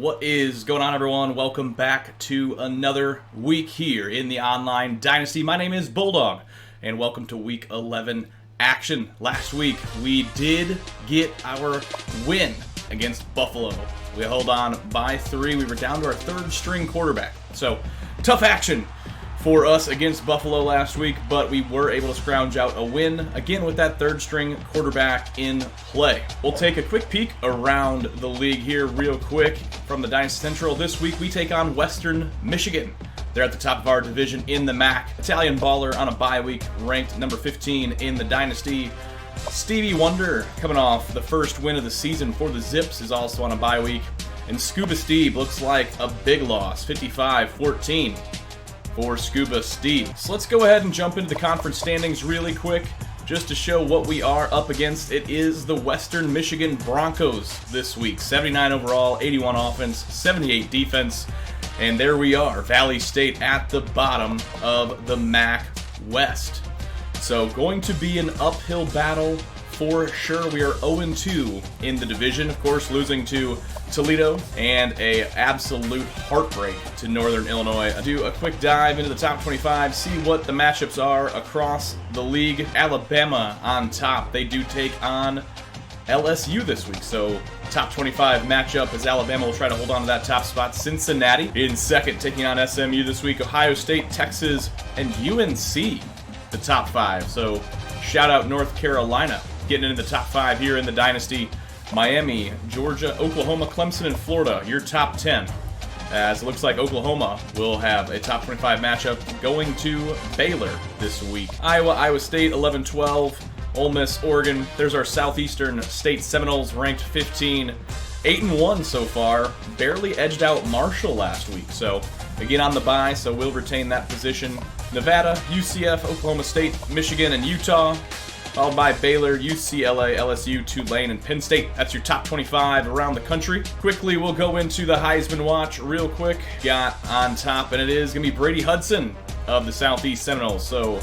What is going on, everyone? Welcome back to another week here in the Online Dynasty. My name is Bulldog, and welcome to Week 11 action. Last week, we did get our win against Buffalo. We held on by 3. We were down to our third string quarterback. So, tough action for us against Buffalo last week, but we were able to scrounge out a win, again with that third string quarterback in play. We'll take a quick peek around the league here real quick from the Dynasty Central. This week we take on Western Michigan. They're at the top of our division in the MAC. Italian baller on a bye week, ranked number 15 in the Dynasty. Stevie Wonder, coming off the first win of the season for the Zips, is also on a bye week. And Scuba Steve looks like a big loss, 55-14. For Scuba Steve. So let's go ahead and jump into the conference standings really quick just to show what we are up against. It is the Western Michigan Broncos this week. 79 overall, 81 offense, 78 defense. And there we are, Valley State at the bottom of the MAC West. So going to be an uphill battle for sure. We are 0-2 in the division, of course, losing to Toledo and a absolute heartbreak to Northern Illinois. I'll do a quick dive into the top 25, see what the matchups are across the league. Alabama on top. They do take on LSU this week, so top 25 matchup as Alabama will try to hold on to that top spot. Cincinnati in second, taking on SMU this week. Ohio State, Texas, and UNC, the top 5. So shout out North Carolina getting into the top 5 here in the Dynasty. Miami, Georgia, Oklahoma, Clemson, and Florida, your top 10. As it looks like Oklahoma will have a top 25 matchup going to Baylor this week. Iowa State, 11-12. Ole Miss, Oregon. There's our Southeastern State Seminoles, ranked 15. 8-1 so far. Barely edged out Marshall last week. So, again on the bye, so we'll retain that position. Nevada, UCF, Oklahoma State, Michigan, and Utah. Followed by Baylor, UCLA, LSU, Tulane, and Penn State. That's your top 25 around the country. Quickly, we'll go into the Heisman watch real quick. Got on top, and it is going to be Brady Hudson of the Southeast Seminoles. So,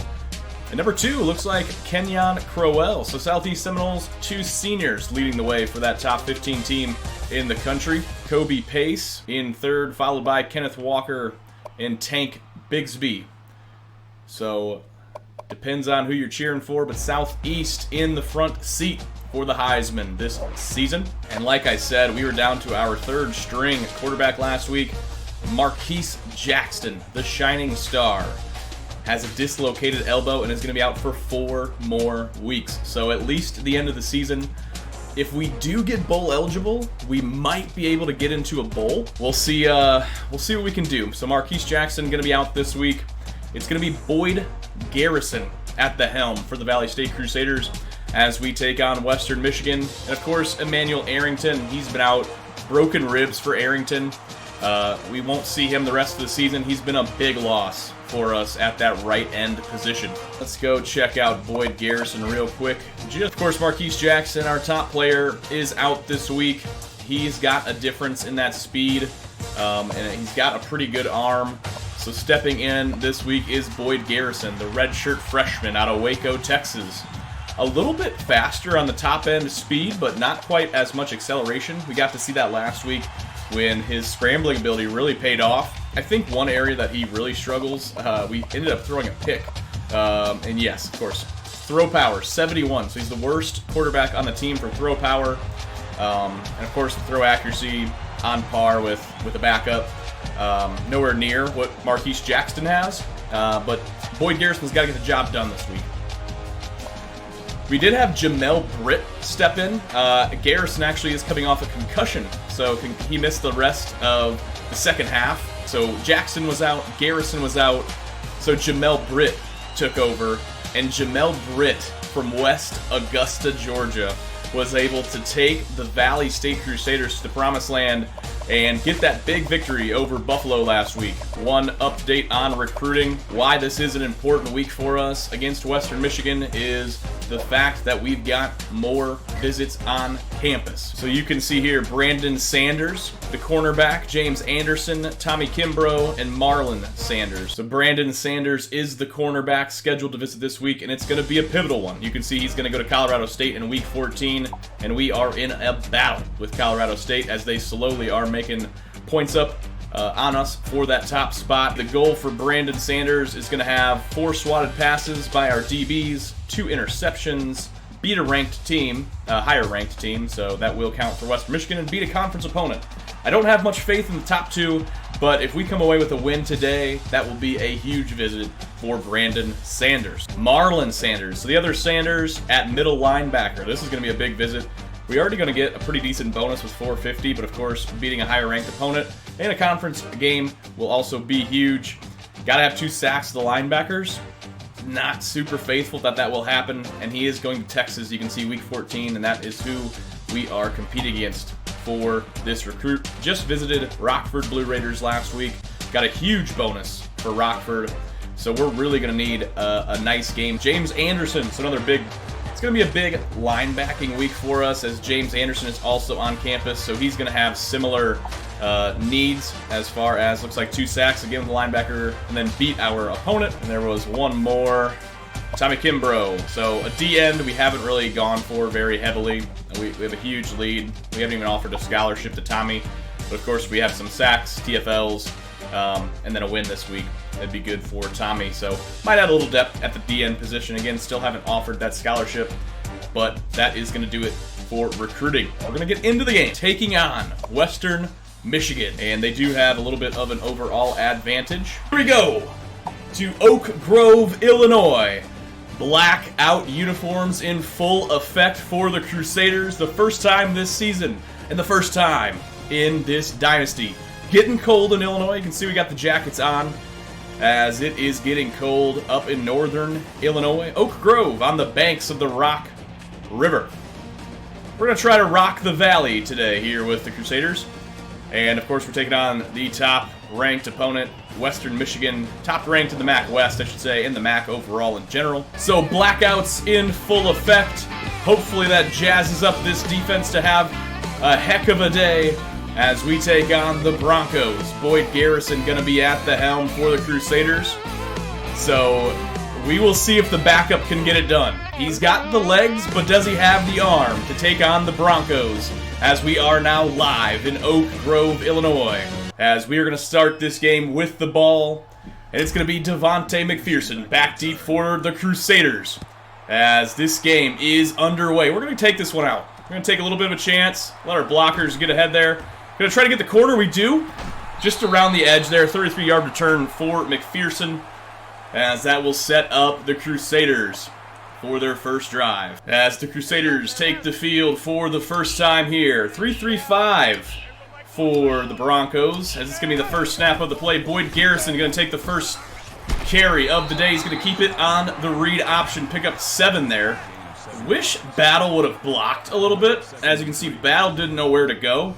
at number 2, looks like Kenyon Crowell. So, Southeast Seminoles, 2 seniors leading the way for that top 15 team in the country. Kobe Pace in 3rd, followed by Kenneth Walker and Tank Bigsby. So, depends on who you're cheering for, but Southeast in the front seat for the Heisman this season. And like I said, we were down to our third string quarterback last week. Marquise Jackson, the shining star, has a dislocated elbow and is going to be out for 4 more weeks. So at least the end of the season. If we do get bowl eligible, we might be able to get into a bowl. We'll see what we can do. So Marquise Jackson going to be out this week. It's going to be Boyd Garrison at the helm for the Valley State Crusaders as we take on Western Michigan. And of course, Emmanuel Arrington, he's been out. Broken ribs for Arrington. We won't see him the rest of the season. He's been a big loss for us at that right end position. Let's go check out Boyd Garrison real quick. Of course, Marquise Jackson, our top player, is out this week. He's got a difference in that speed, and he's got a pretty good arm. So stepping in this week is Boyd Garrison, the redshirt freshman out of Waco, Texas. A little bit faster on the top end speed, but not quite as much acceleration. We got to see that last week when his scrambling ability really paid off. I think one area that he really struggles, we ended up throwing a pick. And yes, of course, throw power, 71. So he's the worst quarterback on the team for throw power. And of course, the throw accuracy on par with a backup. Nowhere near what Marquise Jackson has, but Boyd Garrison's got to get the job done this week. We did have Jamel Britt step in. Garrison actually is coming off a concussion, so he missed the rest of the second half. So Jackson was out, Garrison was out, so Jamel Britt took over, and Jamel Britt from West Augusta, Georgia, was able to take the Valley State Crusaders to the promised land and get that big victory over Buffalo last week. One update on recruiting. Why this is an important week for us against Western Michigan is the fact that we've got more visits on campus. So you can see here Brandon Sanders, the cornerback, James Anderson, Tommy Kimbrough, and Marlon Sanders. So Brandon Sanders is the cornerback scheduled to visit this week, and it's going to be a pivotal one. You can see he's going to go to Colorado State in week 14, and we are in a battle with Colorado State as they slowly are making points up on us for that top spot. The goal for Brandon Sanders is going to have 4 swatted passes by our DBs, 2 interceptions, beat a ranked team, a higher ranked team, so that will count for Western Michigan, and beat a conference opponent. I don't have much faith in the top 2, but if we come away with a win today, that will be a huge visit for Brandon Sanders. Marlon Sanders, so the other Sanders at middle linebacker. This is going to be a big visit. We're already going to get a pretty decent bonus with 450, but of course, beating a higher ranked opponent in a conference game will also be huge. Got to have 2 sacks to the linebackers. Not super faithful that will happen, and he is going to Texas. You can see week 14, and that is who we are competing against for this recruit. Just visited Rockford Blue Raiders last week. Got a huge bonus for Rockford, so we're really going to need a nice game. James Anderson, so another big, it's going to be a big linebacking week for us, as James Anderson is also on campus, so he's going to have similar needs as far as, looks like 2 sacks again with the linebacker, and then beat our opponent. And there was one more, Tommy Kimbrough. So a D-end we haven't really gone for very heavily. We have a huge lead. We haven't even offered a scholarship to Tommy, but of course we have some sacks, TFLs, and then a win this week. That'd be good for Tommy. So might add a little depth at the D-end position. Again, still haven't offered that scholarship, but that is going to do it for recruiting. We're going to get into the game, taking on Western Michigan, and they do have a little bit of an overall advantage. Here we go to Oak Grove, Illinois. Blackout uniforms in full effect for the Crusaders. The first time this season, and the first time in this dynasty. Getting cold in Illinois. You can see we got the jackets on, as it is getting cold up in northern Illinois. Oak Grove on the banks of the Rock River. We're going to try to rock the valley today here with the Crusaders. And of course, we're taking on the top-ranked opponent, Western Michigan, top-ranked in the MAC West, I should say, in the MAC overall in general. So blackouts in full effect. Hopefully that jazzes up this defense to have a heck of a day as we take on the Broncos. Boyd Garrison going to be at the helm for the Crusaders. So we will see if the backup can get it done. He's got the legs, but does he have the arm to take on the Broncos? As we are now live in Oak Grove, Illinois, as we are going to start this game with the ball, and it's going to be Devontae McPherson back deep for the Crusaders, as this game is underway. We're going to take this one out. We're going to take a little bit of a chance, let our blockers get ahead there. Going to try to get the corner. We do, just around the edge there. 33-yard return for McPherson, as that will set up the Crusaders for their first drive. As the Crusaders take the field for the first time here. 3-3-5 for the Broncos, as it's going to be the first snap of the play. Boyd Garrison going to take the first carry of the day. He's going to keep it on the read option, pick up 7 there. Wish Battle would have blocked a little bit. As you can see, Battle didn't know where to go.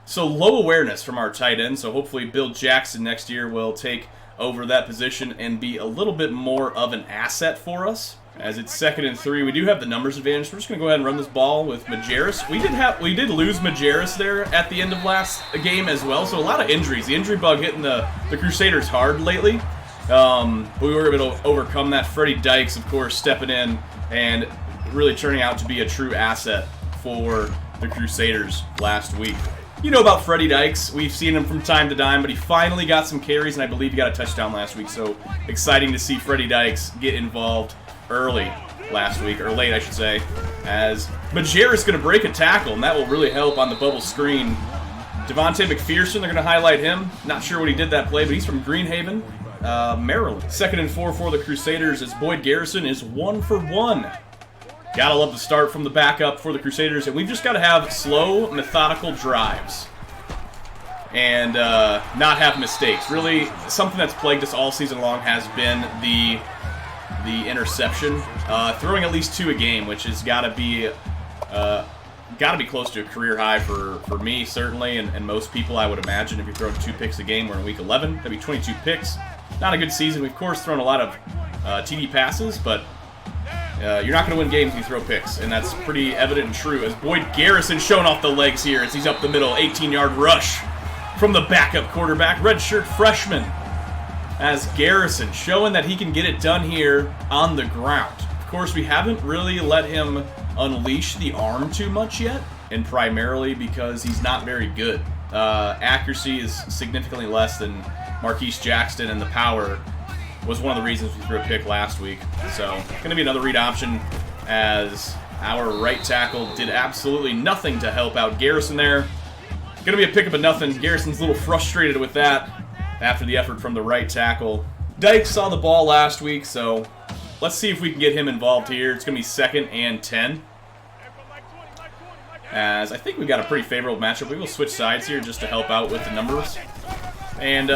So low awareness from our tight end, so hopefully Bill Jackson next year will take over that position and be a little bit more of an asset for us. As it's 2nd and 3, we do have the numbers advantage. We're just going to go ahead and run this ball with Majerus. We did lose Majerus there at the end of last game as well, so a lot of injuries. The injury bug hitting the Crusaders hard lately. But we were able to overcome that. Freddie Dykes, of course, stepping in and really turning out to be a true asset for the Crusaders last week. You know about Freddie Dykes. We've seen him from time to time, but he finally got some carries, and I believe he got a touchdown last week. So exciting to see Freddie Dykes get involved early last week, or late I should say, as Majerus going to break a tackle, and that will really help on the bubble screen. Devontae McPherson, they're going to highlight him. Not sure what he did that play, but he's from Greenhaven, Maryland. 2nd and 4 for the Crusaders, as Boyd Garrison is 1 for 1. Gotta love the start from the backup for the Crusaders, and we've just got to have slow, methodical drives and not have mistakes. Really, something that's plagued us all season long has been the interception. Throwing at least 2 a game, which has got to be close to a career high for me, certainly, and most people, I would imagine. If you're throwing 2 picks a game, we're in week 11. That'd be 22 picks. Not a good season. We've, of course, thrown a lot of TD passes, but you're not going to win games if you throw picks, and that's pretty evident and true. As Boyd Garrison showing off the legs here as he's up the middle, 18-yard rush from the backup quarterback, redshirt freshman. As Garrison showing that he can get it done here on the ground. Of course, we haven't really let him unleash the arm too much yet, and primarily because he's not very good Accuracy is significantly less than Marquise Jackson, and the power was one of the reasons we threw a pick last week. So, going to be another read option as our right tackle did absolutely nothing to help out Garrison there. Going to be a pick up of nothing. Garrison's a little frustrated with that after the effort from the right tackle. Dyke saw the ball last week, so let's see if we can get him involved here. It's going to be 2nd and 10. As I think we got a pretty favorable matchup. We will switch sides here just to help out with the numbers. And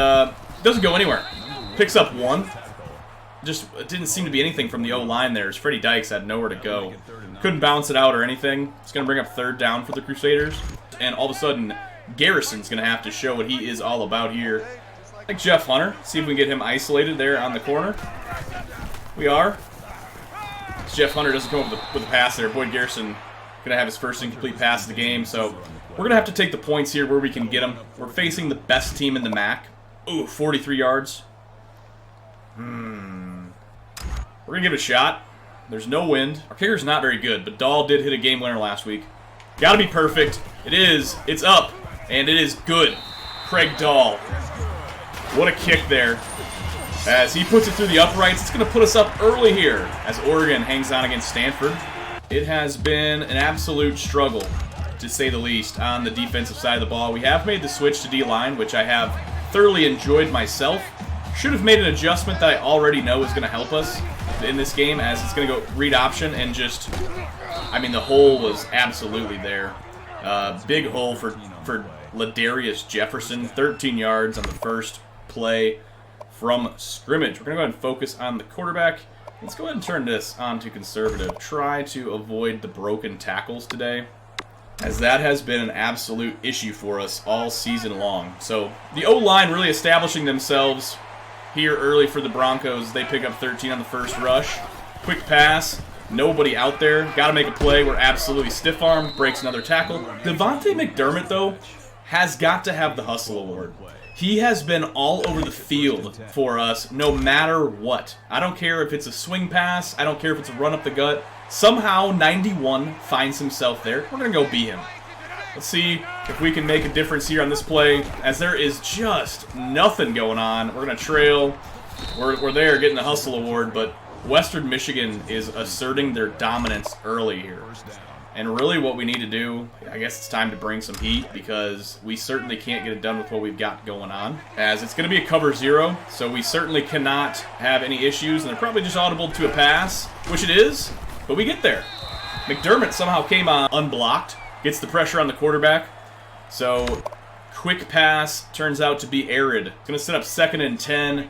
doesn't go anywhere. Picks up 1. Just it didn't seem to be anything from the O-line there, as Freddie Dykes had nowhere to go. Couldn't bounce it out or anything. It's going to bring up 3rd down for the Crusaders. And all of a sudden, Garrison's going to have to show what he is all about here. Like Jeff Hunter. See if we can get him isolated there on the corner. We are. Jeff Hunter doesn't come up with a pass there. Boyd Garrison going to have his first incomplete pass of the game. So we're going to have to take the points here where we can get them. We're facing the best team in the MAC. Ooh, 43 yards. We're going to give it a shot. There's no wind. Our kicker's not very good, but Dahl did hit a game winner last week. Got to be perfect. It is. It's up, and it is good. Craig Dahl. What a kick there. As he puts it through the uprights, it's going to put us up early here as Oregon hangs on against Stanford. It has been an absolute struggle, to say the least, on the defensive side of the ball. We have made the switch to D-line, which I have thoroughly enjoyed myself. Should have made an adjustment that I already know is going to help us in this game, as it's going to go read option and just, I mean, the hole was absolutely there. Big hole for Ladarius Jefferson, 13 yards on the first play from scrimmage. We're going to go ahead and focus on the quarterback. Let's go ahead and turn this on to conservative. Try to avoid the broken tackles today, as that has been an absolute issue for us all season long. So the O-line really establishing themselves here early for the Broncos. They pick up 13 on the first rush. Quick pass. Nobody out there. Got to make a play. We're absolutely stiff-armed. Breaks another tackle. Devontae McDermott, though, has got to have the Hustle Award. He has been all over the field for us no matter what. I don't care if it's a swing pass. I don't care if it's a run up the gut. Somehow, 91 finds himself there. We're going to go beat him. Let's see if we can make a difference here on this play, as there is just nothing going on. We're going to trail. We're there getting the Hustle Award, but Western Michigan is asserting their dominance early here. And really what we need to do, I guess it's time to bring some heat, because we certainly can't get it done with what we've got going on. As it's going to be a cover 0, so we certainly cannot have any issues. And they're probably just audible to a pass, which it is, but we get there. McDermott somehow came on unblocked, gets the pressure on the quarterback. So quick pass turns out to be arid. It's going to set up 2nd and 10,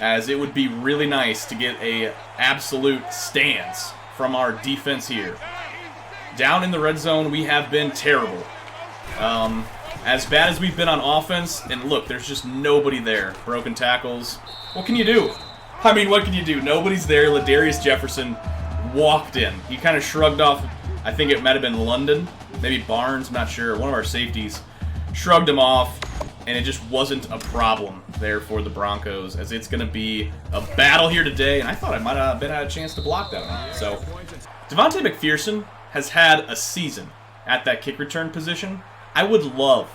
as it would be really nice to get a absolute stance from our defense here. Down in the red zone, we have been terrible. As bad as we've been on offense, and look, there's just nobody there. Broken tackles. What can you do? I mean, what can you do? Nobody's there. Ladarius Jefferson walked in. He kind of shrugged off, I think it might have been London, maybe Barnes, I'm not sure. One of our safeties shrugged him off, and it just wasn't a problem there for the Broncos, as it's going to be a battle here today, and I thought I might have had a chance to block that one. So, Devontae McPherson has had a season at that kick return position. I would love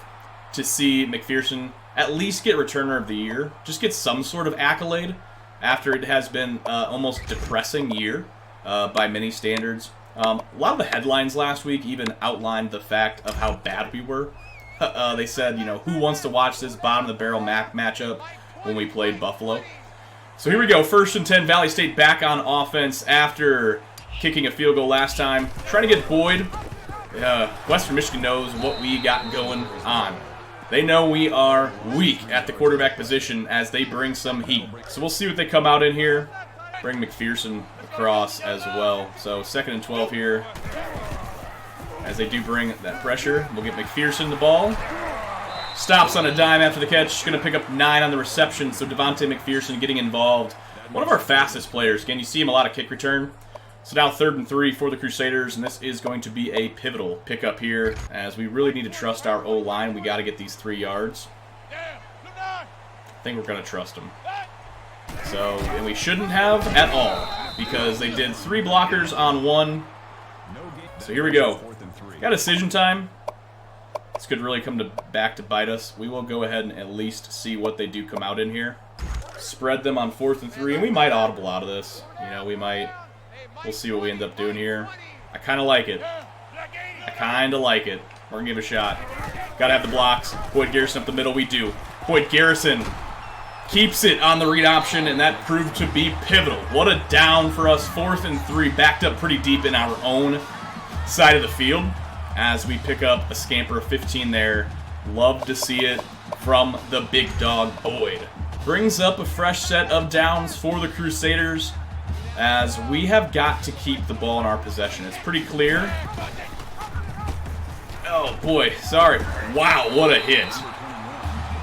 to see McPherson at least get Returner of the Year, just get some sort of accolade after it has been almost depressing year by many standards. A lot of the headlines last week even outlined the fact of how bad we were. They said, you know, who wants to watch this bottom-of-the-barrel matchup when we played Buffalo? So here we go, 1st and 10, Valley State back on offense after kicking a field goal last time. Trying to get Boyd. Western Michigan knows what we got going on. They know we are weak at the quarterback position as they bring some heat. So we'll see what they come out in here. Bring McPherson across as well. So 2nd and 12 here. As they do bring that pressure, we'll get McPherson the ball. Stops on a dime after the catch. Going to pick up 9 on the reception. So Devontae McPherson getting involved. One of our fastest players. Again, you see him a lot of kick return. So now 3rd and 3 for the Crusaders, and this is going to be a pivotal pickup here, as we really need to trust our O-line. We got to get these 3 yards. I think we're going to trust them. So, and we shouldn't have at all, because they did 3 blockers on 1. So here we go. Got decision time. This could really come back to bite us. We will go ahead and at least see what they do come out in here. Spread them on 4th and 3, and we might audible out of this. You know, we might. We'll see what we end up doing here. I kind of like it. I kind of like it. We're going to give it a shot. Got to have the blocks. Boyd Garrison up the middle. We do. Boyd Garrison keeps it on the read option, and that proved to be pivotal. What a down for us. 4th and 3, backed up pretty deep in our own side of the field as we pick up a scamper of 15 there. Love to see it from the big dog Boyd. Brings up a fresh set of downs for the Crusaders as we have got to keep the ball in our possession. It's pretty clear. Oh boy, sorry. Wow, what a hit.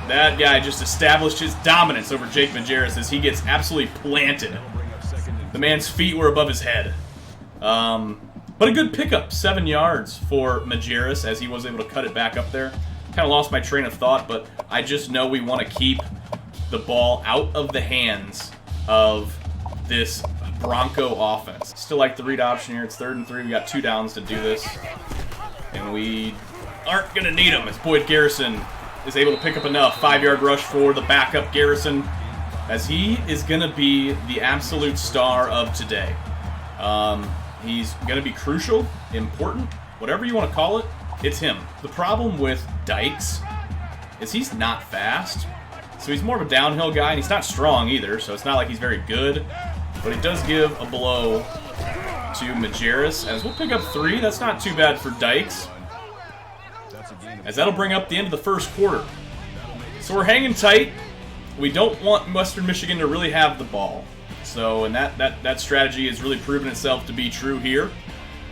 That guy just established his dominance over Jake Majerus as he gets absolutely planted. The man's feet were above his head. But a good pickup, 7 yards for Majerus as he was able to cut it back up there. Kind of lost my train of thought, but I just know we want to keep the ball out of the hands of this Bronco offense. Still like the read option here. It's 3rd and 3. We got 2 downs to do this. And we aren't going to need them as Boyd Garrison is able to pick up enough. 5-yard rush for the backup Garrison as he is going to be the absolute star of today. He's going to be crucial, important, whatever you want to call it, it's him. The problem with Dykes is he's not fast. So he's more of a downhill guy, and he's not strong either, so it's not like he's very good. But he does give a blow to Majerus, as we'll pick up 3. That's not too bad for Dykes, as that'll bring up the end of the first quarter. So we're hanging tight. We don't want Western Michigan to really have the ball. So, and that strategy has really proven itself to be true here,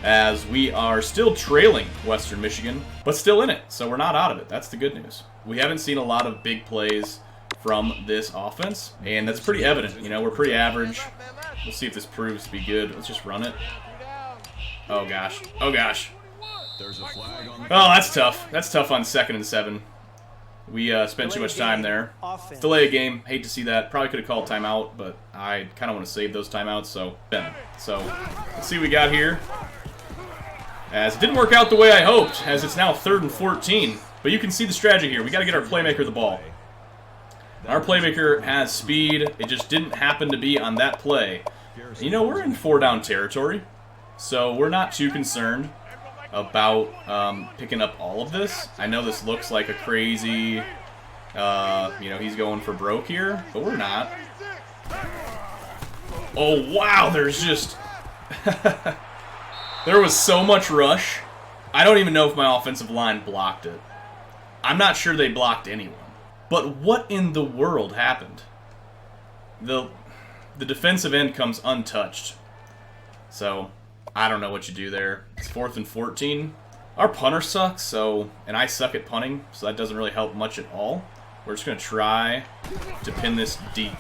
as we are still trailing Western Michigan, but still in it. So we're not out of it. That's the good news. We haven't seen a lot of big plays from this offense, and that's pretty evident. You know, we're pretty average. We'll see if this proves to be good. Let's just run it. Oh gosh. Oh gosh. Oh, that's tough. That's tough on 2nd and 7. We spent too much time there. Delay a game. Hate to see that. Probably could have called timeout, but I kind of want to save those timeouts, so let's see what we got here. As it didn't work out the way I hoped, as it's now 3rd and 14. But you can see the strategy here. We got to get our playmaker the ball. Our playmaker has speed. It just didn't happen to be on that play. You know, we're in 4-down territory, so we're not too concerned about picking up all of this. I know this looks like a crazy, you know, he's going for broke here, but we're not. Oh, wow, there's just... there was so much rush. I don't even know if my offensive line blocked it. I'm not sure they blocked anyone. But what in the world happened? The defensive end comes untouched. So, I don't know what you do there. It's 4th and 14. Our punter sucks, and I suck at punting, so that doesn't really help much at all. We're just going to try to pin this deep.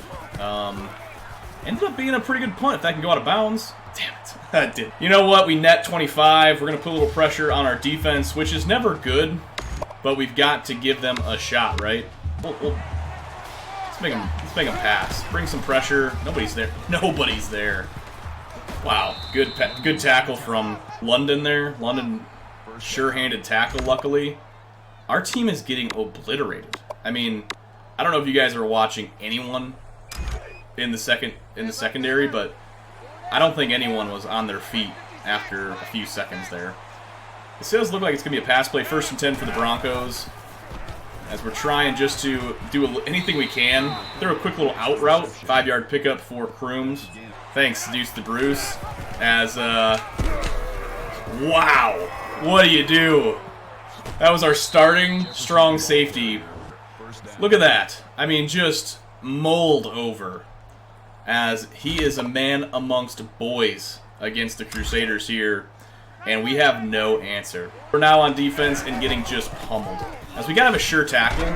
Ended up being a pretty good punt if that can go out of bounds. Damn it. That did. You know what? We net 25. We're going to put a little pressure on our defense, which is never good, but we've got to give them a shot, right? Let's make him pass. Bring some pressure. Nobody's there. Nobody's there. Wow. Good tackle from London there. London, sure-handed tackle, luckily. Our team is getting obliterated. I mean, I don't know if you guys are watching anyone in the secondary, but I don't think anyone was on their feet after a few seconds there. This does look like it's going to be a pass play. 1st and 10 for the Broncos, as we're trying just to do anything we can. Throw a quick little out route. 5-yard pickup for Crooms. Thanks, Deuce the Bruce. As, wow. What do you do? That was our starting strong safety. Look at that. I mean, just mulled over. As he is a man amongst boys against the Crusaders here. And we have no answer. We're now on defense and getting just pummeled. As we got to have a sure tackle.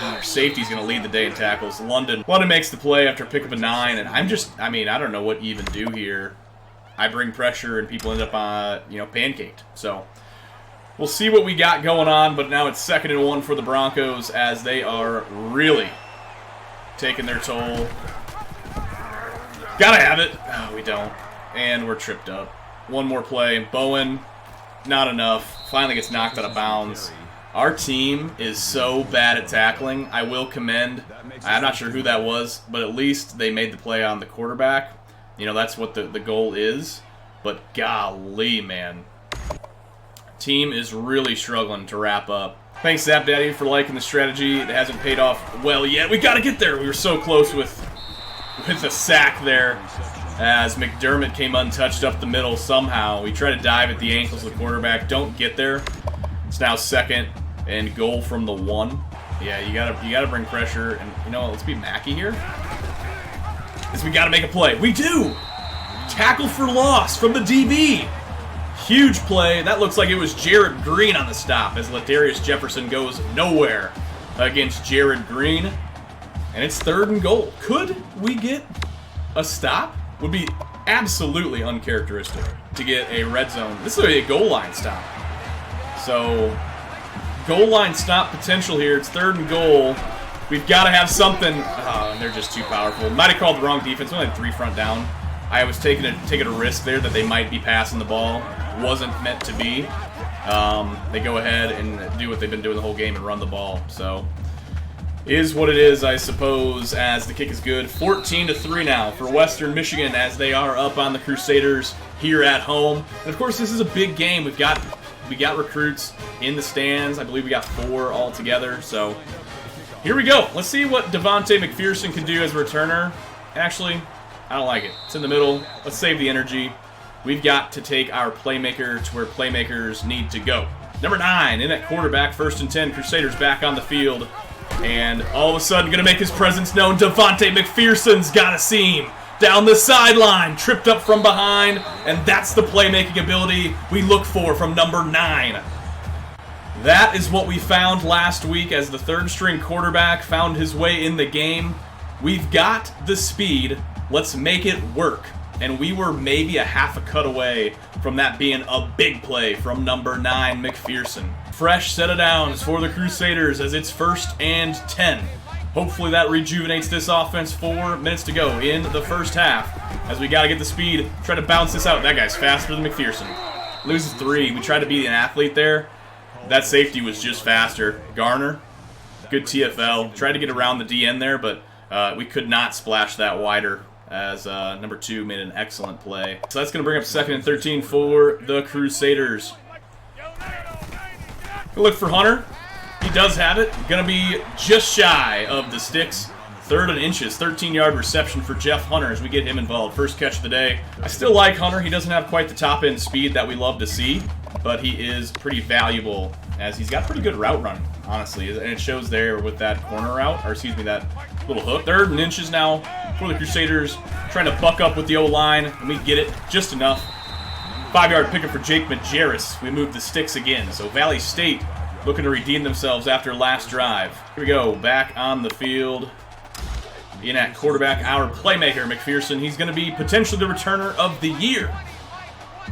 Our safety's going to lead the day in tackles. London makes the play after pick up a 9. And I mean, I don't know what to even do here. I bring pressure and people end up, pancaked. So, we'll see what we got going on. But now it's 2nd and 1 for the Broncos as they are really taking their toll. Gotta have it. Oh, we don't. And we're tripped up. One more play. Bowen, not enough. Finally gets knocked out of bounds. Our team is so bad at tackling. I will commend, I'm not sure who that was, but at least they made the play on the quarterback. You know, that's what the goal is. But golly, man. Team is really struggling to wrap up. Thanks, Zap Daddy, for liking the strategy. It hasn't paid off well yet. We got to get there. We were so close with the sack there as McDermott came untouched up the middle somehow. We try to dive at the ankles of the quarterback. Don't get there. It's now 2nd and goal from the 1. Yeah, you gotta bring pressure. And you know what? Let's be Mackey here. We gotta make a play. We do. Tackle for loss from the DB. Huge play. That looks like it was Jared Green on the stop as Ladarius Jefferson goes nowhere against Jared Green. And it's 3rd and goal. Could we get a stop? Would be absolutely uncharacteristic to get a red zone. This is a goal line stop. So, goal line stop potential here. It's 3rd and goal. We've got to have something. And they're just too powerful. Might have called the wrong defense. We only had 3 front down. I was taking a risk there that they might be passing the ball. Wasn't meant to be. They go ahead and do what they've been doing the whole game and run the ball. So, is what it is, I suppose, as the kick is good. 14-3 now for Western Michigan as they are up on the Crusaders here at home. And of course, this is a big game. We got recruits in the stands. I believe we got 4 altogether. So here we go. Let's see what Devontae McPherson can do as a returner. Actually, I don't like it. It's in the middle. Let's save the energy. We've got to take our playmaker to where playmakers need to go. Number 9 in at quarterback, 1st and 10. Crusaders back on the field. And all of a sudden, going to make his presence known. Devontae McPherson's got a seam. Down the sideline, tripped up from behind. And that's the playmaking ability we look for from number 9. That is what we found last week as the 3rd-string quarterback found his way in the game. We've got the speed. Let's make it work. And we were maybe a half a cut away from that being a big play from number 9, McPherson. Fresh set of downs for the Crusaders as it's 1st and 10. Hopefully that rejuvenates this offense. 4 minutes to go in the first half as we got to get the speed. Try to bounce this out. That guy's faster than McPherson. Loses 3. We tried to be an athlete there. That safety was just faster. Garner, good TFL. Tried to get around the DN there, but we could not splash that wider as number 2 made an excellent play. So that's going to bring up 2nd and 13 for the Crusaders. Look for Hunter. He does have it. Going to be just shy of the sticks. 3rd and inches. 13-yard reception for Jeff Hunter as we get him involved. First catch of the day. I still like Hunter. He doesn't have quite the top-end speed that we love to see, but he is pretty valuable as he's got pretty good route running, honestly. And it shows there with that corner route, or excuse me, that little hook. 3rd and inches now for the Crusaders. Trying to buck up with the O-line, and we get it just enough. 5-yard pickup for Jake Majerus. We move the sticks again. So Valley State looking to redeem themselves after last drive. Here we go, back on the field. In at quarterback, our playmaker, McPherson. He's going to be potentially the returner of the year.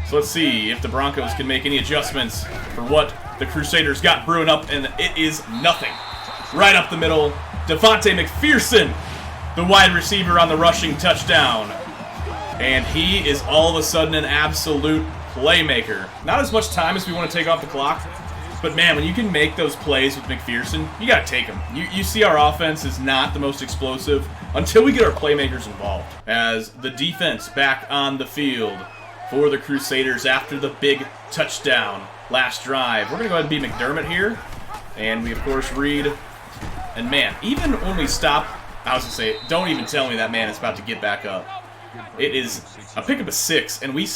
So let's see if the Broncos can make any adjustments for what the Crusaders got brewing up, and it is nothing. Right up the middle, Devontae McPherson, the wide receiver on the rushing touchdown. And he is all of a sudden an absolute playmaker. Not as much time as we want to take off the clock, but man, when you can make those plays with McPherson, you got to take them. You see our offense is not the most explosive until we get our playmakers involved. As the defense back on the field for the Crusaders after the big touchdown last drive. We're going to go ahead and be McDermott here. And we, of course, read. And man, even when we stop, I was going to say, don't even tell me that man is about to get back up. It is a pickup of 6. And we,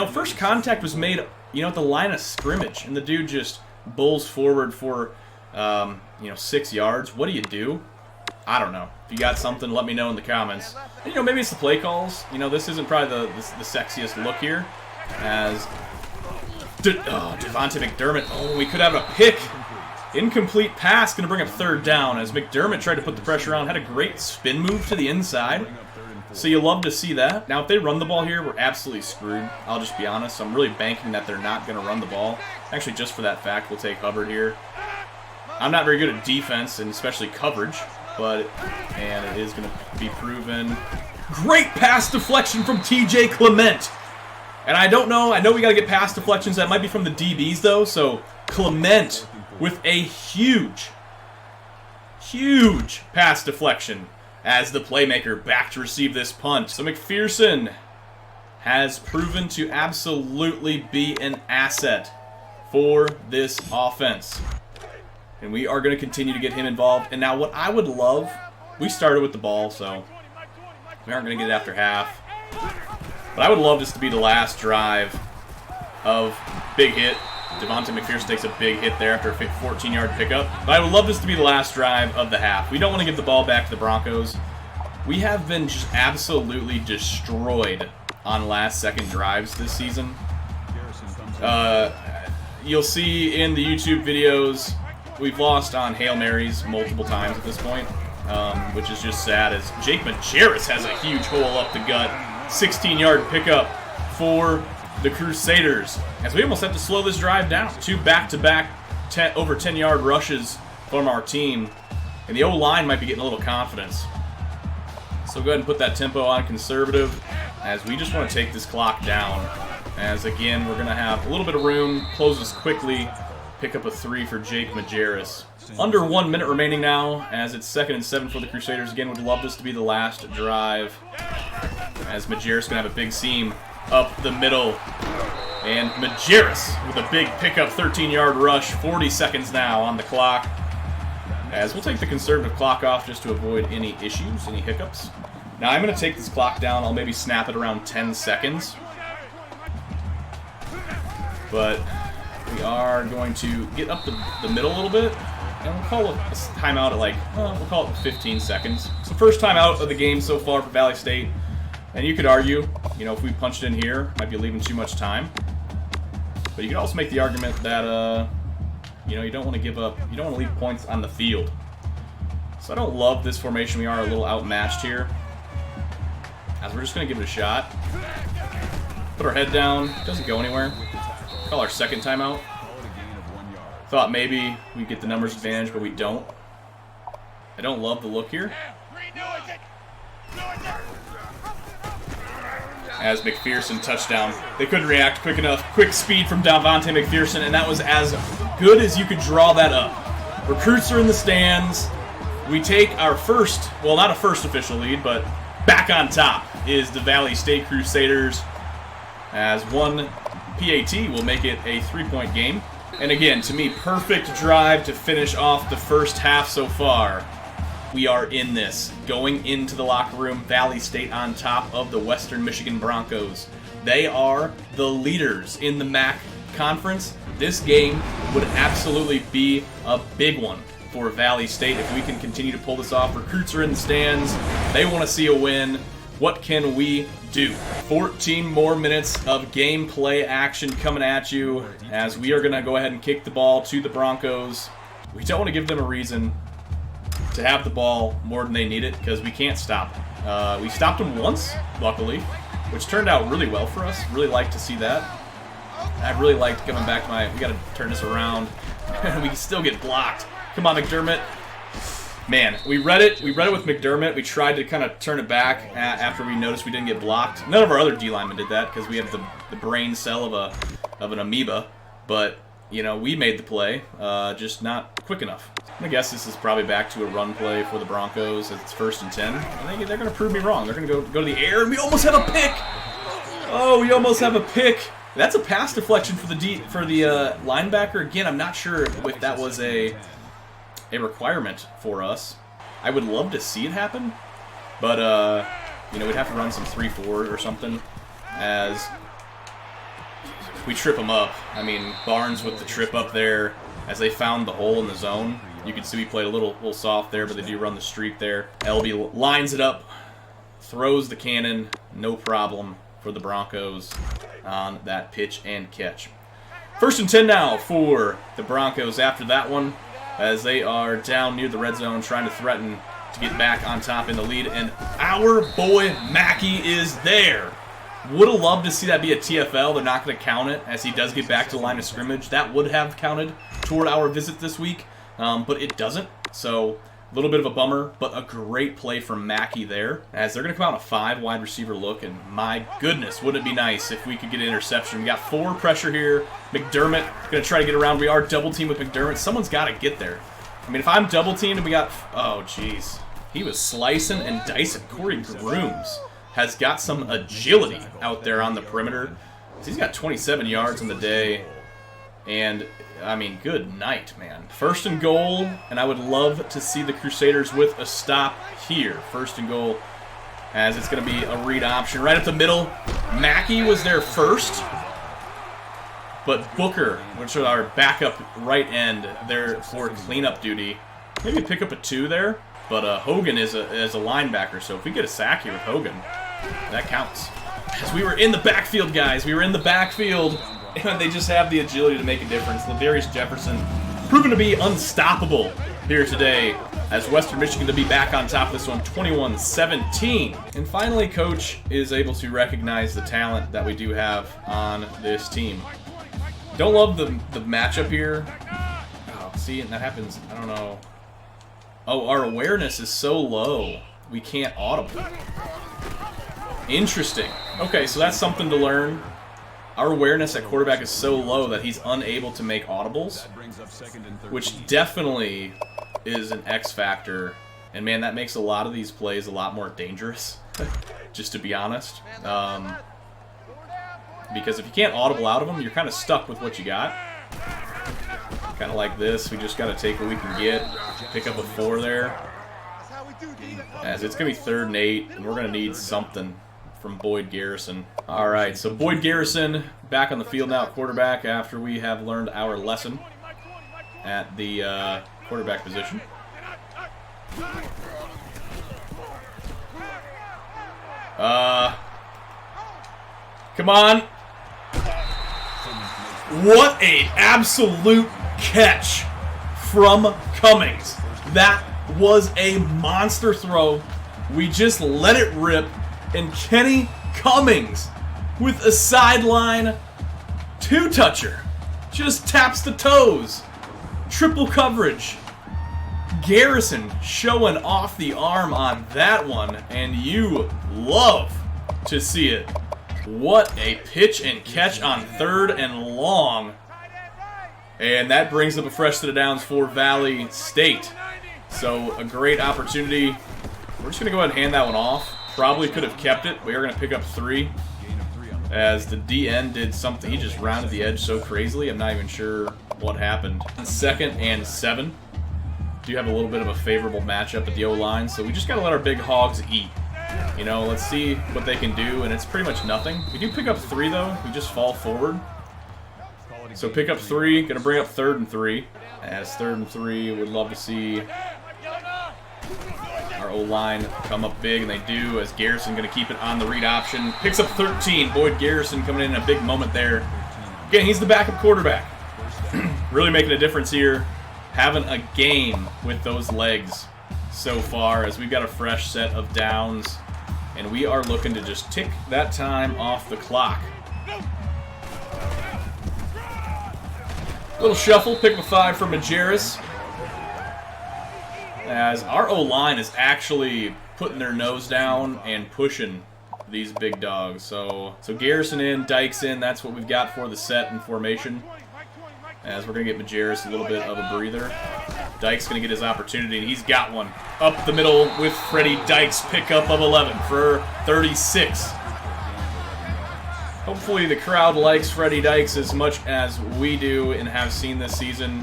first contact was made, at the line of scrimmage. And the dude just bulls forward for, 6 yards. What do you do? I don't know. If you got something, let me know in the comments. And, maybe it's the play calls. This isn't probably the sexiest look here. As Devontae McDermott. Oh, we could have a pick. Incomplete pass. Going to bring up 3rd down as McDermott tried to put the pressure on. Had a great spin move to the inside. So you love to see that. Now, if they run the ball here, we're absolutely screwed. I'll just be honest. So I'm really banking that they're not going to run the ball. Actually, just for that fact, we'll take Hubbard here. I'm not very good at defense, and especially coverage. And it is going to be proven. Great pass deflection from TJ Clement. And I don't know. I know we got to get pass deflections. That might be from the DBs, though. So Clement with a huge pass deflection as the playmaker back to receive this punt. So McPherson has proven to absolutely be an asset for this offense. And we are going to continue to get him involved. And now what I would love, we started with the ball, so we aren't going to get it after half. But I would love this to be the last drive of big hit. Devontae McPherson takes a big hit there after a 14-yard pickup. But I would love this to be the last drive of the half. We don't want to give the ball back to the Broncos. We have been just absolutely destroyed on last-second drives this season. You'll see in the YouTube videos, we've lost on Hail Marys multiple times at this point, which is just sad, as Jake Majerus has a huge hole up the gut. 16-yard pickup for the Crusaders, as we almost have to slow this drive down. 2 back-to-back over 10-yard rushes from our team, and the O-line might be getting a little confidence. So go ahead and put that tempo on conservative, as we just want to take this clock down. As again, we're going to have a little bit of room, close this quickly, pick up a 3 for Jake Majerus. Under 1 minute remaining now, as it's 2nd and 7 for the Crusaders. Again, would love this to be the last drive, as Majerus going to have a big seam up the middle. And Majerus with a big pickup, 13-yard rush, 40 seconds now on the clock. As we'll take the conservative clock off just to avoid any issues, any hiccups. Now I'm going to take this clock down. I'll maybe snap it around 10 seconds. But we are going to get up the middle a little bit. And we'll call a timeout at we'll call it 15 seconds. It's the first timeout of the game so far for Valley State. And you could argue, if we punched in here, might be leaving too much time. But you could also make the argument that, you don't want to give up, you don't want to leave points on the field. So I don't love this formation. We are a little outmatched here, as we're just going to give it a shot. Put our head down, doesn't go anywhere. Call our second timeout. Thought maybe we get the numbers advantage, but we don't. I don't love the look here. As McPherson touchdown. They couldn't react quick enough. Quick speed from Devontae McPherson, and that was as good as you could draw that up. Recruits are in the stands. We take our first, well, not a first official lead, but back on top is the Valley State Crusaders, as one PAT will make it a 3-point game. And again, to me, perfect drive to finish off the first half so far. We are in this. Going into the locker room, Valley State on top of the Western Michigan Broncos. They are the leaders in the MAC conference. This game would absolutely be a big one for Valley State if we can continue to pull this off. Recruits are in the stands. They want to see a win. What can we do? 14 more minutes of gameplay action coming at you, as we are going to go ahead and kick the ball to the Broncos. We don't want to give them a reason to have the ball more than they need it, because we can't stop it. We stopped them once, luckily, which turned out really well for us. Really like to see that. I really liked coming back to we got to turn this around. We still get blocked. Come on, McDermott. Man, we read it with McDermott. We tried to kind of turn it back after we noticed we didn't get blocked. None of our other D linemen did that, because we have the brain cell of an amoeba. But, we made the play, just not quick enough. I guess this is probably back to a run play for the Broncos as it's 1st and 10. I think they're going to prove me wrong. They're going to go to the air, and we almost have a pick! Oh, we almost have a pick! That's a pass deflection for the linebacker. Again, I'm not sure if that was a requirement for us. I would love to see it happen, but we'd have to run some 3-4 or something, as we trip them up. I mean, Barnes with the trip up there, as they found the hole in the zone. You can see we played a little soft there, but they do run the streak there. LB lines it up, throws the cannon, no problem for the Broncos on that pitch and catch. 1st and 10 now for the Broncos after that one, as they are down near the red zone trying to threaten to get back on top in the lead. And our boy Mackey is there. Would have loved to see that be a TFL. They're not going to count it, as he does get back to the line of scrimmage. That would have counted toward our visit this week, but it doesn't. So A little bit of a bummer, but a great play from Mackey there, as they're going to come out on a 5 wide receiver look, and my goodness, wouldn't it be nice if we could get an interception. We got 4 pressure here. McDermott going to try to get around. We are double teamed with McDermott. Someone's got to get there. I mean, if I'm double teamed and we got... Oh, jeez. He was slicing and dicing. Corey Grooms has got some agility out there on the perimeter. He's got 27 yards on the day. And, I mean, good night, man. 1st and goal, and I would love to see the Crusaders with a stop here. 1st and goal, as it's going to be a read option. Right up the middle, Mackey was there first. But Booker, which is our backup right end, there for cleanup duty. Maybe pick up a 2 there. But Hogan is a linebacker, so if we get a sack here with Hogan, that counts. As we were in the backfield, guys. We were in the backfield. And they just have the agility to make a difference. Ladarius Jefferson proven to be unstoppable here today, as Western Michigan to be back on top of this one, 21-17. And finally, Coach is able to recognize the talent that we do have on this team. Don't love the matchup here. Oh, see, and that happens, I don't know. Oh, our awareness is so low, we can't audible. Interesting. Okay, so that's something to learn. Our awareness at quarterback is so low that he's unable to make audibles, which definitely is an X factor. And man, that makes a lot of these plays a lot more dangerous, just to be honest. Because if you can't audible out of them, you're kind of stuck with what you got. Kind of like this, we just got to take what we can get, pick up a 4 there. As it's going to be 3rd and 8, and we're going to need something from Boyd Garrison. All right, so Boyd Garrison back on the field now at quarterback after we have learned our lesson at the quarterback position. Come on. What a absolute catch from Cummings. That was a monster throw. We just let it rip. And Kenny Cummings with a sideline 2-toucher. Just taps the toes. Triple coverage. Garrison showing off the arm on that one. And you love to see it. What a pitch and catch on 3rd and long. And that brings up a fresh set of downs for Valley State. So a great opportunity. We're just going to go ahead and hand that one off. Probably could have kept it. We are going to pick up 3. As the DN did something. He just rounded the edge so crazily. I'm not even sure what happened. 2nd and 7. Do have a little bit of a favorable matchup at the O-line. So we just got to let our big hogs eat. You know, let's see what they can do. And it's pretty much nothing. We do pick up 3, though. We just fall forward. So pick up 3. Going to bring up 3rd and 3. As 3rd and 3, would love to see our O-line come up big, and they do, as Garrison going to keep it on the read option. Picks up 13. Boyd Garrison coming in a big moment there. Again, he's the backup quarterback. Really making a difference here. Having a game with those legs so far, as we've got a fresh set of downs, and we are looking to just tick that time off the clock. Little shuffle, pick up a 5 from Majerus. As our O-line is actually putting their nose down and pushing these big dogs. So Garrison in, Dykes in. That's what we've got for the set and formation. As we're going to get Majerus a little bit of a breather. Dykes going to get his opportunity, and he's got one. Up the middle with Freddie Dykes, pickup of 11 for 36. Hopefully the crowd likes Freddie Dykes as much as we do and have seen this season.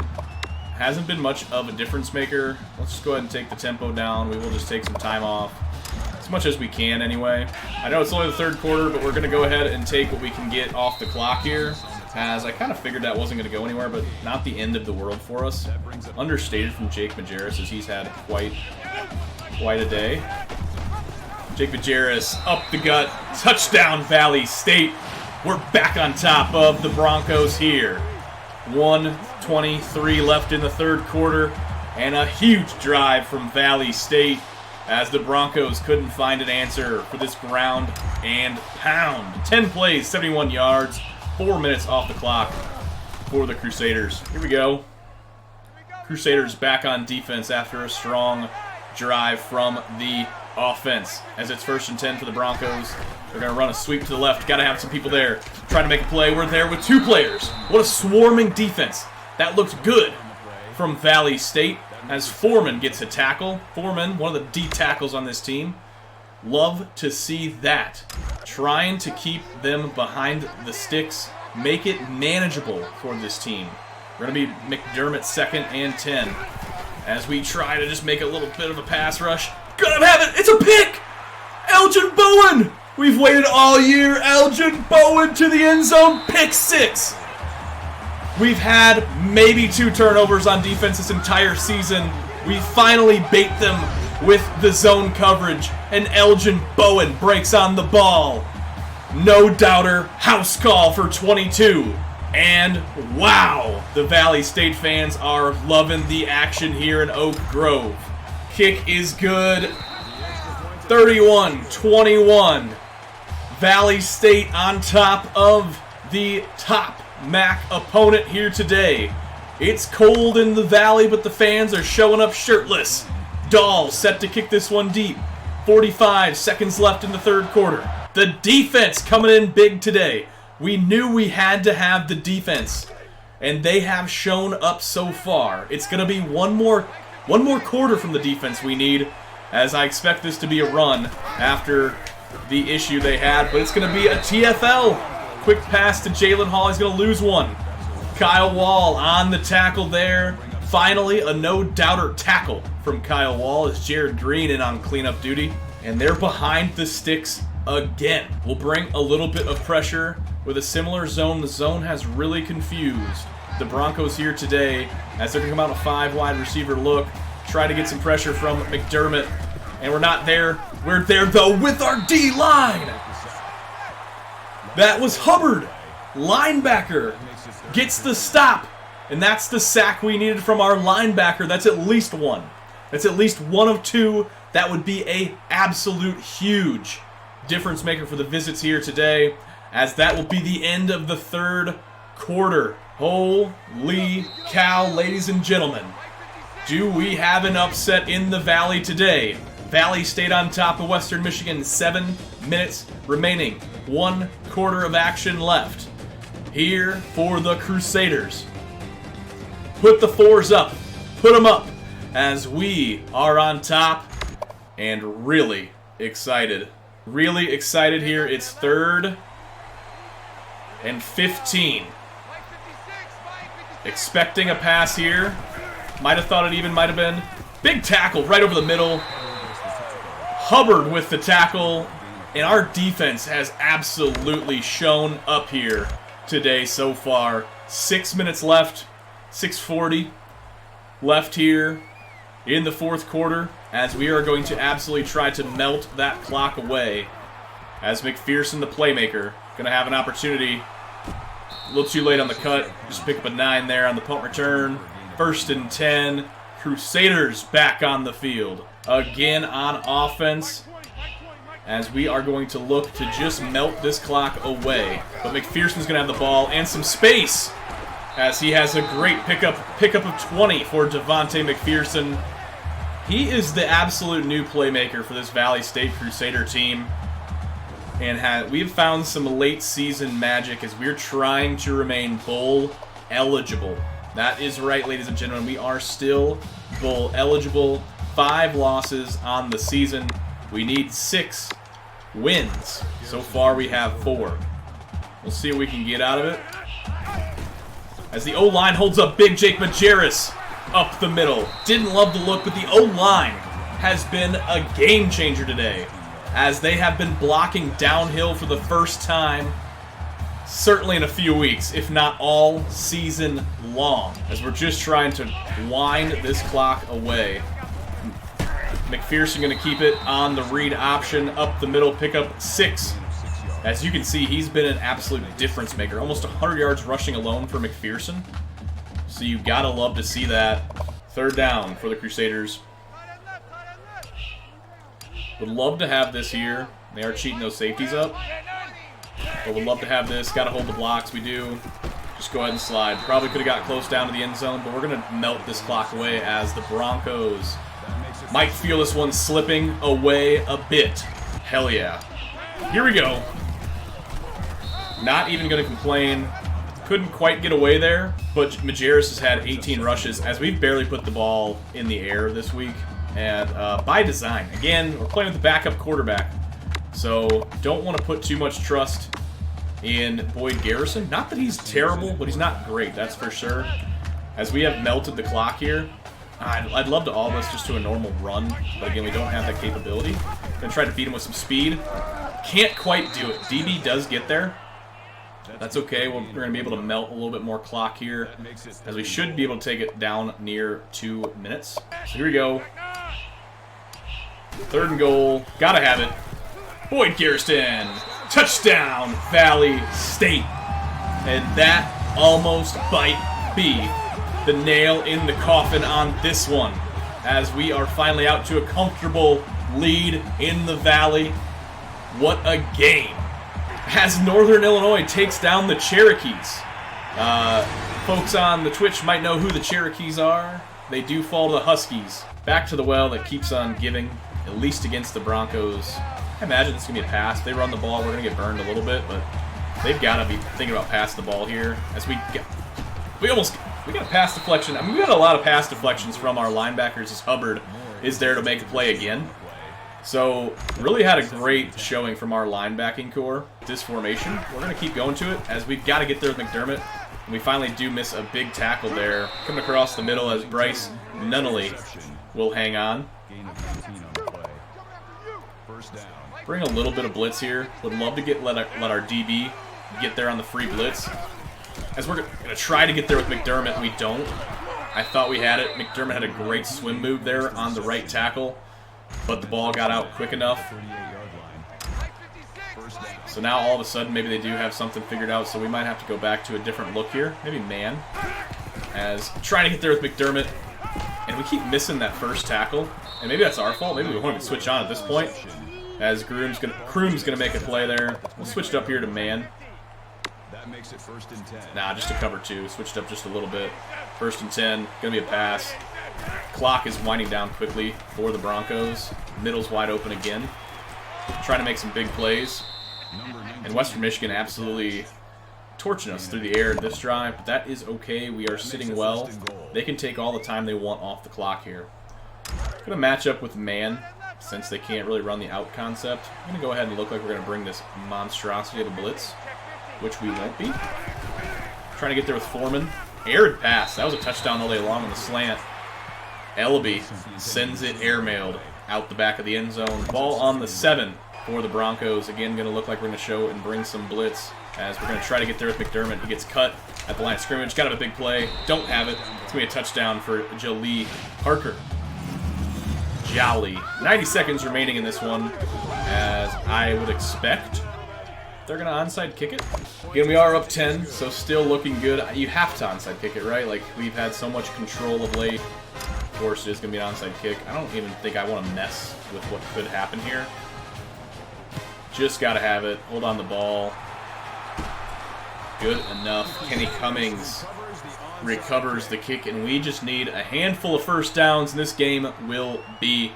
Hasn't been much of a difference maker. Let's just go ahead and take the tempo down. We will just take some time off. As much as we can anyway. I know it's only the 3rd quarter, but we're going to go ahead and take what we can get off the clock here. As I kind of figured that wasn't going to go anywhere, but not the end of the world for us. Understated from Jake Majerus, as he's had quite a day. Jake Majerus up the gut. Touchdown Valley State. We're back on top of the Broncos here. 1:23 left in the 3rd quarter, and a huge drive from Valley State as the Broncos couldn't find an answer for this ground and pound. 10 plays, 71 yards, 4 minutes off the clock for the Crusaders. Here we go. Crusaders back on defense after a strong drive from the offense. As it's 1st and 10 for the Broncos. They're going to run a sweep to the left. Got to have some people there trying to make a play. We're there with 2 players. What a swarming defense. That looked good from Valley State as Foreman gets a tackle. Foreman, one of the D tackles on this team. Love to see that. Trying to keep them behind the sticks. Make it manageable for this team. We're going to be McDermott 2nd and 10. As we try to just make a little bit of a pass rush. Gonna have it! It's a pick! Elgin Bowen! We've waited all year. Elgin Bowen to the end zone. Pick 6. We've had maybe 2 turnovers on defense this entire season. We finally bait them with the zone coverage. And Elgin Bowen breaks on the ball. No doubter. House call for 22. And wow, the Valley State fans are loving the action here in Oak Grove. Kick is good. 31-21. Valley State on top of the top MAC opponent here today. It's cold in the Valley, but the fans are showing up shirtless. Dahl set to kick this one deep. 45 seconds left in the 3rd quarter. The defense coming in big today. We knew we had to have the defense, and they have shown up so far. It's going to be one more quarter from the defense we need, as I expect this to be a run after the issue they had, but it's going to be a TFL. Quick pass to Jalen Hall. He's going to lose one. Kyle Wall on the tackle there. Finally, a no-doubter tackle from Kyle Wall as Jared Green in on cleanup duty, and they're behind the sticks again. We'll bring a little bit of pressure with a similar zone. The zone has really confused the Broncos here today as they're going to come out a 5 wide receiver look. Try to get some pressure from McDermott. And we're not there. We're there, though, with our D-line. That was Hubbard. Linebacker gets the stop. And that's the sack we needed from our linebacker. That's at least 1. That's at least 1 of 2. That would be a absolute huge difference maker for the Visits here today, as that will be the end of the 3rd quarter. Holy cow, ladies and gentlemen. Do we have an upset in the Valley today? Valley State on top of Western Michigan. 7 minutes remaining. 1 quarter of action left. Here for the Crusaders. Put the 4s up. Put them up as we are on top and really excited. Really excited here. It's 3rd and 15. Expecting a pass here. Might have thought it even might have been. Big tackle right over the middle. Hubbard with the tackle. And our defense has absolutely shown up here today so far. 6 minutes left. 6:40 left here in the 4th quarter, as we are going to absolutely try to melt that clock away. As McPherson, the playmaker, going to have an opportunity. A little too late on the cut. Just pick up a 9 there on the punt return. 1st and 10. Crusaders back on the field. Again on offense, as we are going to look to just melt this clock away. But McPherson's going to have the ball and some space, as he has a great pickup of 20 for Devontae McPherson. He is the absolute new playmaker for this Valley State Crusader team. And we've found some late season magic as we're trying to remain bowl eligible. That is right, ladies and gentlemen. We are still bowl eligible. 5 losses on the season. We need 6 wins. So far we have 4. We'll see what we can get out of it. As the O-line holds up big Jake Majerus up the middle. Didn't love the look, but the O-line has been a game changer today, as they have been blocking downhill for the first time, certainly in a few weeks, if not all season long, as we're just trying to wind this clock away. McPherson going to keep it on the read option up the middle, pick up 6. As you can see, he's been an absolute difference maker. Almost 100 yards rushing alone for McPherson. So you gotta love to see that. 3rd down for the Crusaders. Would love to have this here. They are cheating those safeties up, but would love to have this. Gotta hold the blocks. We do. Just go ahead and slide. Probably could have got close down to the end zone, but we're going to melt this clock away as the Broncos might feel this one slipping away a bit. Hell yeah. Here we go. Not even going to complain. Couldn't quite get away there, but Majerus has had 18 rushes as we've barely put the ball in the air this week. And by design. Again, we're playing with the backup quarterback, so don't want to put too much trust in Boyd Garrison. Not that he's terrible, but he's not great, that's for sure. As we have melted the clock here, I'd love to all of us just to a normal run, but again, we don't have that capability. Gonna try to beat him with some speed. Can't quite do it. DB does get there. That's okay. We're going to be able to melt a little bit more clock here, as we should be able to take it down near 2 minutes. So here we go. 3rd and goal. Gotta have it. Boyd Garrison. Touchdown, Valley State. And that almost might be the nail in the coffin on this one, as we are finally out to a comfortable lead in the Valley. What a game. As Northern Illinois takes down the Cherokees. Folks on the Twitch might know who the Cherokees are. They do fall to the Huskies. Back to the well that keeps on giving, at least against the Broncos. I imagine it's going to be a pass. They run the ball, we're going to get burned a little bit, but they've got to be thinking about passing the ball here. As we got a pass deflection. I mean, we got a lot of pass deflections from our linebackers as Hubbard is there to make a play again. So, really had a great showing from our linebacking core. This formation, we're going to keep going to it, as we've got to get there with McDermott. And we finally do miss a big tackle there. Coming across the middle as Bryce Nunnally will hang on. Bring a little bit of blitz here. Would love to let our DB get there on the free blitz. As we're going to try to get there with McDermott, we don't. I thought we had it. McDermott had a great swim move there on the right tackle, but the ball got out quick enough. So now all of a sudden maybe they do have something figured out, so we might have to go back to a different look here. Maybe man. As trying to get there with McDermott, and we keep missing that first tackle. And maybe that's our fault. Maybe we won't even switch on at this point. As Kroom's gonna make a play there. We'll switch it up here to man. Nah, just to cover 2. Switched up just a little bit. 1st and 10. Gonna be a pass. Clock is winding down quickly for the Broncos. Middle's wide open again. Trying to make some big plays. And Western Michigan absolutely torching us through the air this drive, but that is okay. We are sitting well. They can take all the time they want off the clock here. Gonna match up with man, since they can't really run the out concept. I'm gonna go ahead and look like we're gonna bring this monstrosity of a blitz, which we won't be. Trying to get there with Foreman. Aired pass. That was a touchdown all day long on the slant. Ellaby sends it airmailed out the back of the end zone. Ball on the 7 for the Broncos. Again, going to look like we're going to show and bring some blitz, as we're going to try to get there with McDermott. He gets cut at the line of scrimmage. Got to have a big play. Don't have it. It's going to be a touchdown for Jaleel Parker. Jolly. 90 seconds remaining in this one, as I would expect they're going to onside kick it. Again, we are up 10, so still looking good. You have to onside kick it, right? Like, we've had so much control of late. Of course, it is going to be an onside kick. I don't even think I want to mess with what could happen here. Just got to have it. Hold on the ball. Good enough. Kenny Cummings recovers the kick, and we just need a handful of first downs, and this game will be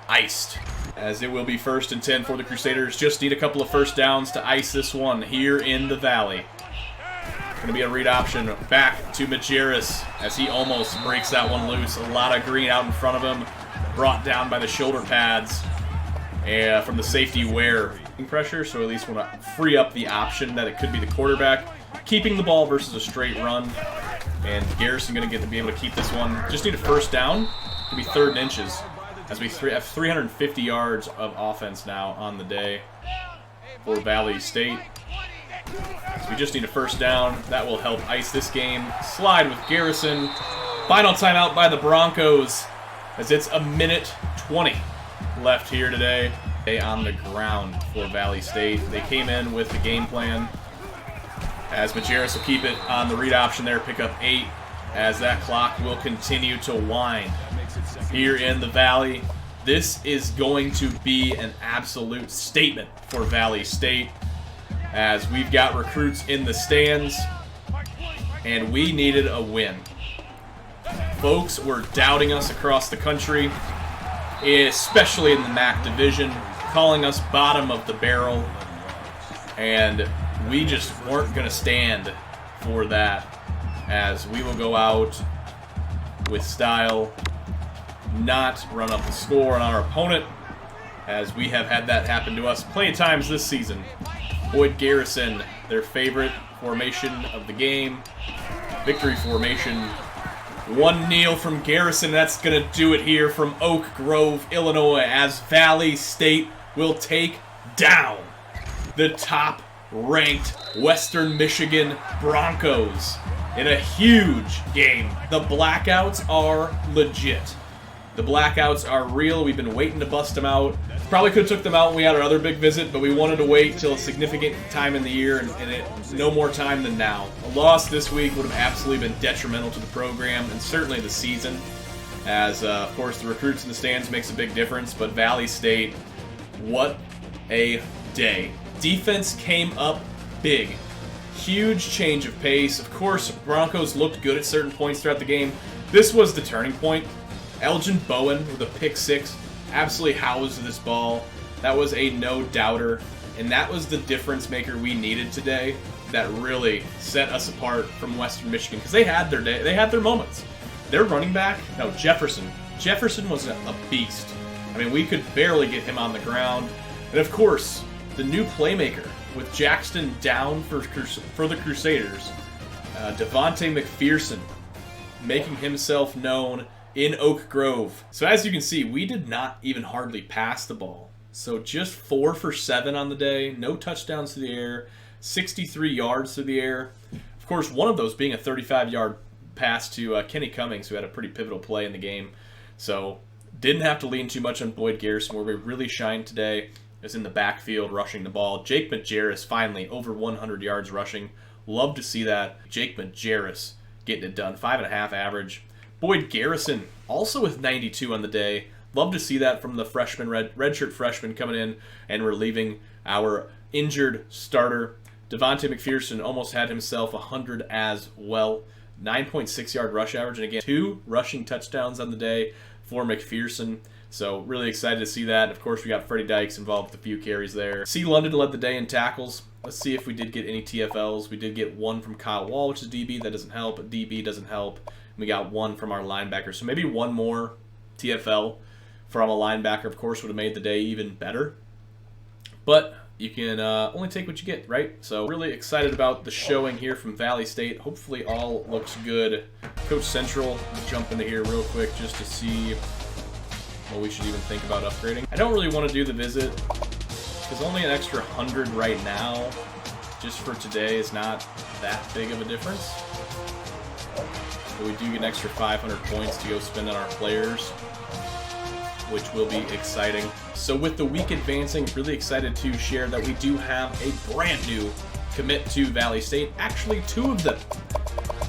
iced. As it will be 1st and 10 for the Crusaders. Just need a couple of first downs to ice this one here in the Valley. Going to be a read option back to Majerus, as he almost breaks that one loose. A lot of green out in front of him, brought down by the shoulder pads from the safety wear pressure, so at least want to free up the option that it could be the quarterback keeping the ball versus a straight run. And Garrison going to be able to keep this one. Just need a first down. It'll be 3rd and inches, as we have 350 yards of offense now on the day for Valley State. So we just need a first down. That will help ice this game. Slide with Garrison. Final timeout by the Broncos, as it's a minute 20 left here today. On the ground for Valley State. They came in with the game plan, as Majerus will keep it on the read option there, pick up 8, as that clock will continue to wind here in the Valley. This is going to be an absolute statement for Valley State, as we've got recruits in the stands. and we needed a win. Folks were doubting us across the country, especially in the MAC division, calling us bottom of the barrel, and we just weren't going to stand for that, as we will go out with style, not run up the score on our opponent, as we have had that happen to us plenty of times this season. Boyd Garrison, their favorite formation of the game, victory formation. One kneel from Garrison, that's going to do it here from Oak Grove, Illinois, as Valley State will take down the top-ranked Western Michigan Broncos in a huge game. The blackouts are legit. The blackouts are real. We've been waiting to bust them out. Probably could have took them out when we had our other big visit, but we wanted to wait till a significant time in the year, and no more time than now. A loss this week would have absolutely been detrimental to the program and certainly the season, as, of course, the recruits in the stands makes a big difference, but Valley State, what a day. Defense came up big. Huge change of pace. Of course, Broncos looked good at certain points throughout the game. This was the turning point. Elgin Bowen with a pick six absolutely housed this ball. That was a no-doubter, and that was the difference maker we needed today that really set us apart from Western Michigan, because they had their day, they had their moments. Their running back, no, Jefferson was a beast. I mean, we could barely get him on the ground. And of course, the new playmaker with Jackson down for the Crusaders, Devontae McPherson, making himself known in Oak Grove. So as you can see, we did not even hardly pass the ball. So just 4 for 7 on the day, no touchdowns through the air, 63 yards through the air. Of course, one of those being a 35-yard pass to Kenny Cummings, who had a pretty pivotal play in the game. So didn't have to lean too much on Boyd Garrison. Where we really shined today is in the backfield rushing the ball. Jake Majerus finally over 100 yards rushing. Love to see that. Jake Majerus getting it done. 5.5 average. Boyd Garrison also with 92 on the day. Love to see that from the freshman, redshirt freshman coming in and relieving our injured starter. Devontae McPherson almost had himself 100 as well. 9.6 yard rush average, and again, 2 rushing touchdowns on the day for McPherson. So really excited to see that. Of course, we got Freddie Dykes involved with a few carries there. C. London led the day in tackles. Let's see if we did get any TFLs. We did get 1 from Kyle Wall, which is DB. That doesn't help. DB doesn't help. We got 1 from our linebacker. So maybe 1 more TFL from a linebacker, of course, would have made the day even better. But you can only take what you get, right? So really excited about the showing here from Valley State. Hopefully all looks good. Coach Central, let's jump into here real quick just to see what we should even think about upgrading. I don't really want to do the visit because only an extra 100 right now just for today is not that big of a difference. But we do get an extra 500 points to go spend on our players, which will be exciting. So with the week advancing, really excited to share that we do have a brand new commit to Valley State. Actually, 2 of them.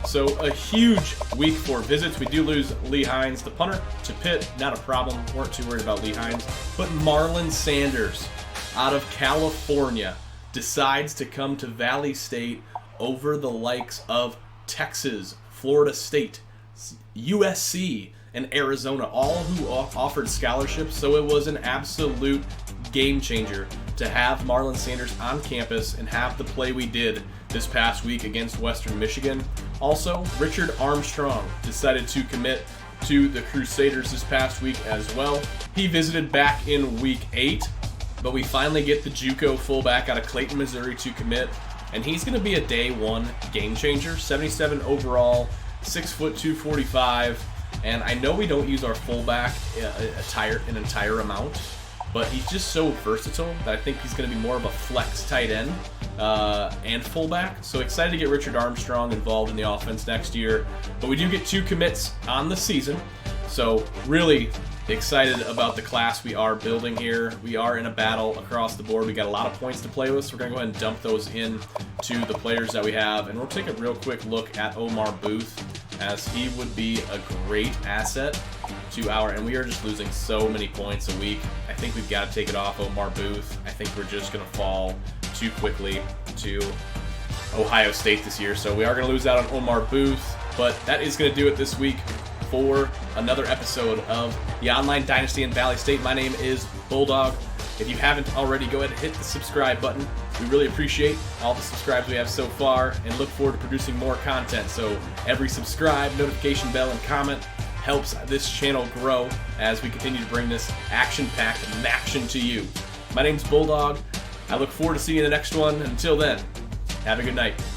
So a huge week for visits. We do lose Lee Hines, the punter, to Pitt. Not a problem. Weren't too worried about Lee Hines. But Marlon Sanders out of California decides to come to Valley State over the likes of Texas, Florida State, USC, and Arizona, all who offered scholarships. So it was an absolute game changer to have Marlon Sanders on campus and have the play we did this past week against Western Michigan. Also, Richard Armstrong decided to commit to the Crusaders this past week as well. He visited back in week 8, but we finally get the JUCO fullback out of Clayton, Missouri to commit, and he's going to be a day 1 game changer. 77 overall, 6 foot 245. And I know we don't use our fullback an entire amount, but he's just so versatile that I think he's going to be more of a flex tight end and fullback. So excited to get Richard Armstrong involved in the offense next year. But we do get 2 commits on the season, so really excited about the class we are building here. We are in a battle across the board. We got a lot of points to play with, so we're going to go ahead and dump those in to the players that we have. And we'll take a real quick look at Omar Booth, as he would be a great asset to our, and we are just losing so many points a week. I think we've got to take it off Omar Booth. I think we're just going to fall too quickly to Ohio State this year. So we are going to lose out on Omar Booth, but that is going to do it this week for another episode of the Online Dynasty in Valley State. My name is Bulldog. If you haven't already, go ahead and hit the subscribe button. We really appreciate all the subscribes we have so far and look forward to producing more content. So every subscribe, notification bell, and comment helps this channel grow as we continue to bring this action-packed action to you. My name's Bulldog. I look forward to seeing you in the next one. Until then, have a good night.